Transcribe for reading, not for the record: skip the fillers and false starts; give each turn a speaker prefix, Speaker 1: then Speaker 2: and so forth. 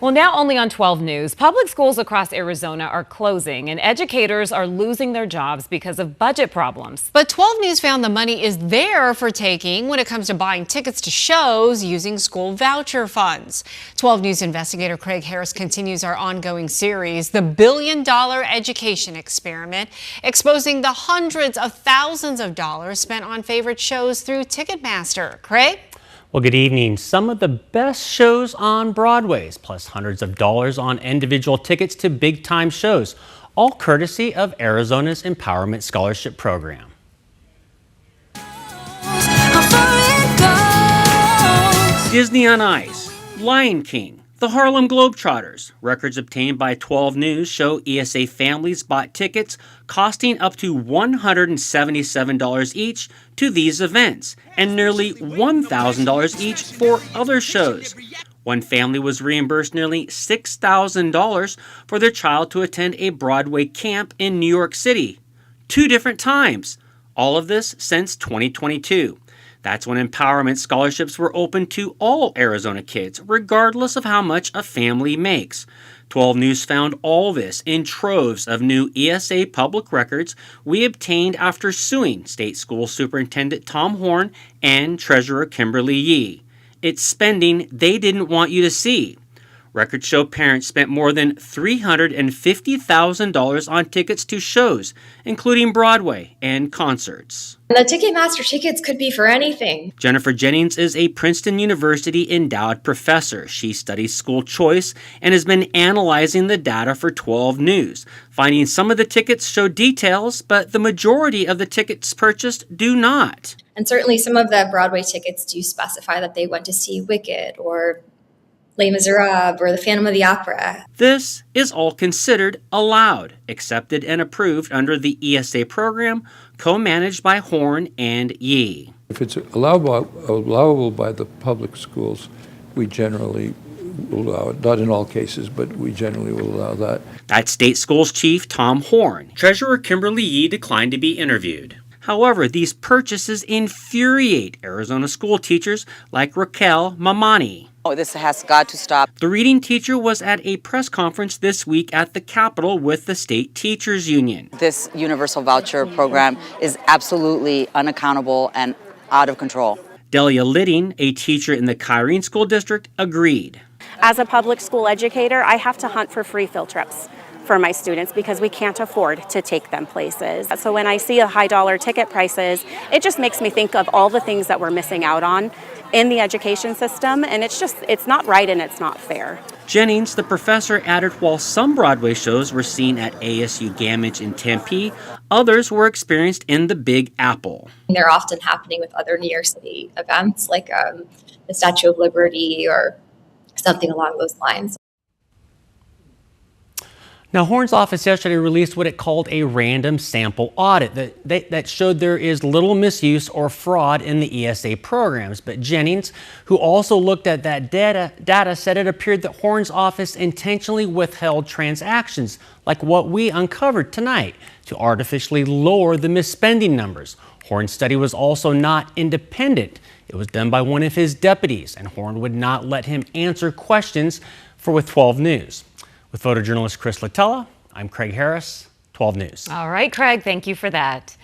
Speaker 1: Well, now only on 12 News, public schools across Arizona are closing and educators are losing their jobs because of budget problems.
Speaker 2: But 12 News found the money is there for taking when it comes to buying tickets to shows using school voucher funds. 12 News investigator Craig Harris continues our ongoing series, The Billion-Dollar Education Experiment, exposing the hundreds of thousands of dollars spent on favorite shows through Ticketmaster. Craig?
Speaker 3: Well, good evening. Some of the best shows on Broadway's, plus hundreds of dollars on individual tickets to big-time shows, all courtesy of Arizona's Empowerment Scholarship Program. Disney on Ice, Lion King, the Harlem Globetrotters. Records obtained by 12 News show ESA families bought tickets costing up to $177 each to these events, and nearly $1,000 each for other shows. One family was reimbursed nearly $6,000 for their child to attend a Broadway camp in New York City. 2 different times. All of this since 2022. That's when empowerment scholarships were open to all Arizona kids, regardless of how much a family makes. 12 News found all this in troves of new ESA public records we obtained after suing State School Superintendent Tom Horn and Treasurer Kimberly Yee. It's spending they didn't want you to see. Records show parents spent more than $350,000 on tickets to shows, including Broadway and concerts.
Speaker 4: The Ticketmaster tickets could be for anything.
Speaker 3: Jennifer Jennings is a Princeton University endowed professor. She studies school choice and has been analyzing the data for 12 News, finding some of the tickets show details, but the majority of the tickets purchased do not.
Speaker 4: And certainly some of the Broadway tickets do specify that they went to see Wicked or Les Miserables or the Phantom of the Opera.
Speaker 3: This is all considered allowed, accepted and approved under the ESA program, co-managed by Horn and Yee.
Speaker 5: If it's allowable by the public schools, we generally will allow it. Not in all cases, but we generally will allow that.
Speaker 3: That's State Schools Chief Tom Horn. Treasurer Kimberly Yee declined to be interviewed. However, these purchases infuriate Arizona school teachers like Raquel Mamani.
Speaker 6: Oh, this has got to stop.
Speaker 3: The reading teacher was at a press conference this week at the Capitol with the State Teachers Union.
Speaker 6: This universal voucher program is absolutely unaccountable and out of control.
Speaker 3: Delia Litting, a teacher in the Kyrene School District, agreed.
Speaker 7: As a public school educator, I have to hunt for free field trips for my students because we can't afford to take them places. So when I see the high dollar ticket prices, it just makes me think of all the things that we're missing out on in the education system, and it's not right and it's not fair.
Speaker 3: Jennings, the professor, added while some Broadway shows were seen at ASU Gamage in Tempe, others were experienced in the Big Apple.
Speaker 4: They're often happening with other New York City events like the Statue of Liberty or something along those lines.
Speaker 3: Now, Horn's office yesterday released what it called a random sample audit that showed there is little misuse or fraud in the ESA programs. But Jennings, who also looked at that data said it appeared that Horn's office intentionally withheld transactions like what we uncovered tonight to artificially lower the misspending numbers. Horn's study was also not independent. It was done by one of his deputies, and Horn would not let him answer questions with 12 News. With photojournalist Chris Latella, I'm Craig Harris, 12 News.
Speaker 1: All right, Craig, thank you for that.